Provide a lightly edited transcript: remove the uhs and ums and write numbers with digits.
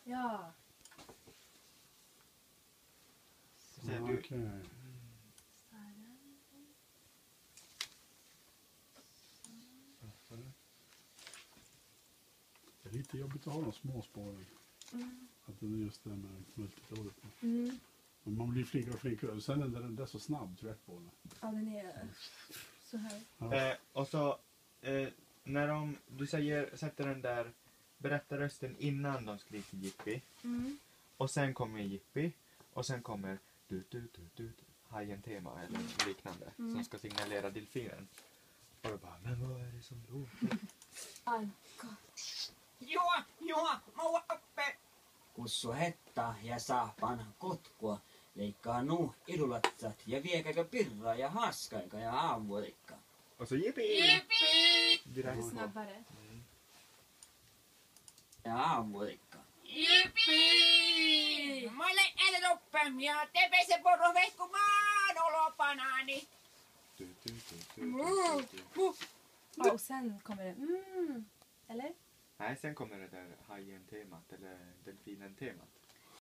Ja. Ser du? Okej. Det är lite jobbigt att ha de småspåren. Att det är just det med multitolet. Men man blir flinkare och flinkare. Sen är den där så snabb, trackbollen. Ja, den är så här. Ja. Och så när du sätter den där berättarrösten innan de skriker Jippi. Och sen kommer Jippi. Och sen kommer du hajen tema eller liknande. Som ska signalera delfinen. Och då bara, men vad är det som låter? Aika. Joo, mä oon uppe. Kussu hetta ja saa panna kotkua, leikkaa idullatsat ja viekäkö pirraa ja haaskaika ja aamuolikka. Och så Jippi! Direkt. Snabbare. Ja aamuolikka. Jippi! Mä olen älynoppe ja te pese poro vehkumaan olopanaani. Ja, och sen kommer det. Eller? Nej, sen kommer det där hajen temat eller delfinen temat.